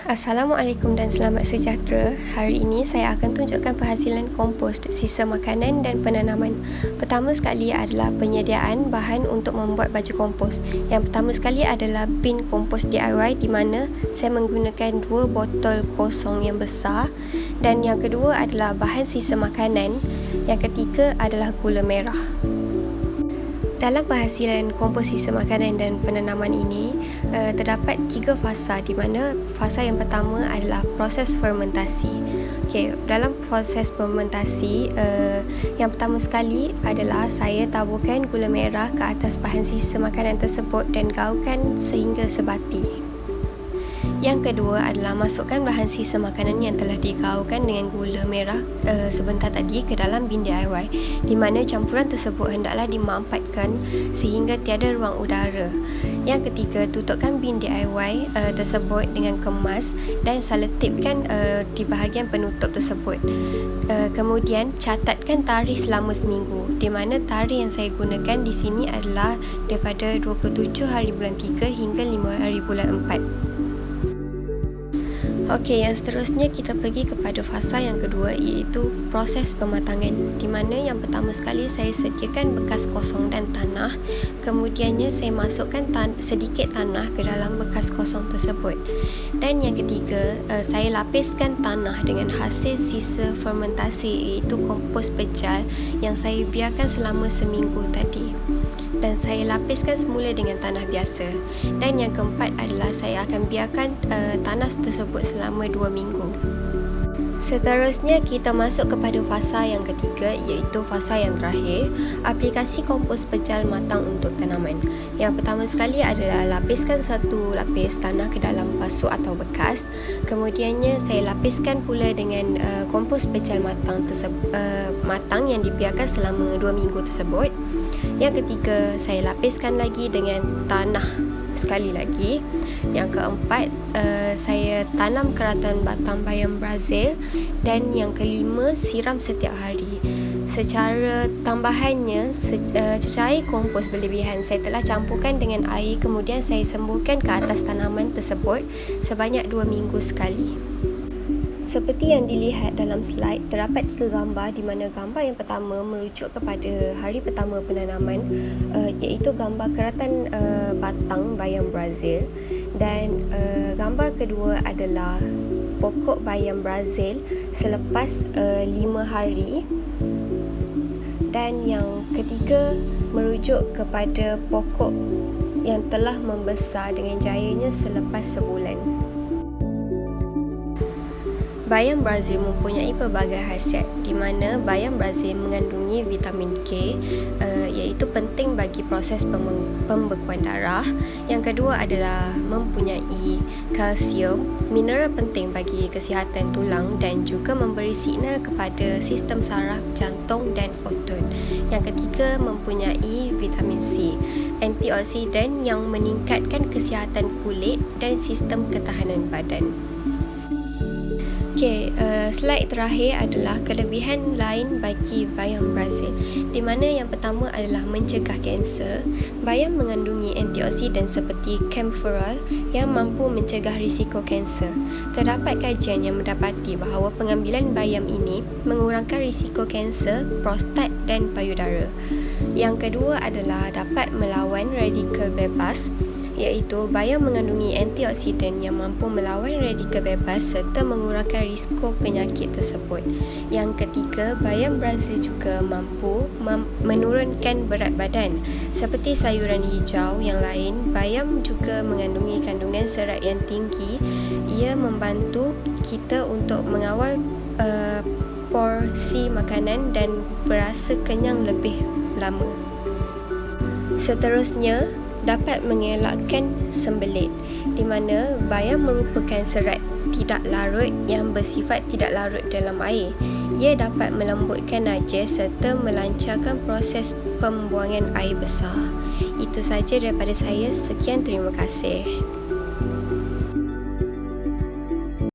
Assalamualaikum dan selamat sejahtera. Hari ini saya akan tunjukkan penghasilan kompos sisa makanan dan penanaman. Pertama sekali adalah penyediaan bahan untuk membuat baju kompos. Yang pertama sekali adalah bin kompos DIY di mana saya menggunakan 2 botol kosong yang besar, dan yang kedua adalah bahan sisa makanan. Yang ketiga adalah gula merah. Dalam penghasilan kompos sisa makanan dan penanaman ini, terdapat 3 fasa, di mana fasa yang pertama adalah proses fermentasi. Dalam proses fermentasi, yang pertama sekali adalah saya taburkan gula merah ke atas bahan sisa makanan tersebut dan gaulkan sehingga sebati. Yang kedua adalah masukkan bahan sisa makanan yang telah digaulkan dengan gula merah sebentar tadi ke dalam bin DIY, di mana campuran tersebut hendaklah dimampatkan sehingga tiada ruang udara. Yang ketiga, tutupkan bin DIY tersebut dengan kemas dan selotipkan di bahagian penutup tersebut. Kemudian catatkan tarikh selama seminggu, di mana tarikh yang saya gunakan di sini adalah daripada 27 hari bulan 3 hingga 5 hari bulan 4. Yang seterusnya kita pergi kepada fasa yang kedua, iaitu proses pematangan, di mana yang pertama sekali saya sediakan bekas kosong dan tanah. Kemudiannya saya masukkan sedikit tanah ke dalam bekas kosong tersebut. Dan yang ketiga, saya lapiskan tanah dengan hasil sisa fermentasi, iaitu kompos pejal yang saya biarkan selama seminggu tadi. Dan saya lapiskan semula dengan tanah biasa. Dan yang keempat adalah saya akan biarkan tanah tersebut selama 2 minggu. Seterusnya kita masuk kepada fasa yang ketiga, iaitu fasa yang terakhir, aplikasi kompos pejal matang untuk tanaman. Yang pertama sekali adalah lapiskan 1 lapis tanah ke dalam pasu atau bekas. Kemudiannya saya lapiskan pula dengan kompos pejal matang yang dibiarkan selama 2 minggu tersebut. Yang ketiga, saya lapiskan lagi dengan tanah sekali lagi. Yang keempat, saya tanam keratan batang bayam Brazil. Dan yang kelima, siram setiap hari. Secara tambahannya, cecair kompos berlebihan saya telah campurkan dengan air, kemudian saya semburkan ke atas tanaman tersebut sebanyak 2 minggu sekali. Seperti yang dilihat dalam slide, terdapat 3 gambar, di mana gambar yang pertama merujuk kepada hari pertama penanaman, iaitu gambar keratan batang bayam Brazil, dan gambar kedua adalah pokok bayam Brazil selepas 5 hari, dan yang ketiga merujuk kepada pokok yang telah membesar dengan jayanya selepas sebulan. Bayam Brazil mempunyai pelbagai khasiat, di mana bayam Brazil mengandungi vitamin K, iaitu penting bagi proses pembekuan darah. Yang kedua adalah mempunyai kalsium, mineral penting bagi kesihatan tulang dan juga memberi signal kepada sistem saraf, jantung dan otot. Yang ketiga mempunyai vitamin C, antioksidan yang meningkatkan kesihatan kulit dan sistem ketahanan badan. Slide terakhir adalah kelebihan lain bagi bayam Brazil, di mana yang pertama adalah mencegah kanser. Bayam mengandungi antioksidan seperti camphorol yang mampu mencegah risiko kanser. Terdapat kajian yang mendapati bahawa pengambilan bayam ini mengurangkan risiko kanser prostat dan payudara. Yang kedua adalah dapat melawan radikal bebas, iaitu bayam mengandungi antioksidan yang mampu melawan radikal bebas serta mengurangkan risiko penyakit tersebut. Yang ketiga, bayam Brazil juga mampu menurunkan berat badan. Seperti sayuran hijau yang lain, bayam juga mengandungi kandungan serat yang tinggi. Ia membantu kita untuk mengawal porsi makanan dan berasa kenyang lebih lama. Seterusnya, dapat mengelakkan sembelit, di mana bayam merupakan serat tidak larut yang bersifat tidak larut dalam air. Ia dapat melembutkan najis serta melancarkan proses pembuangan air besar. Itu sahaja daripada saya. Sekian, terima kasih.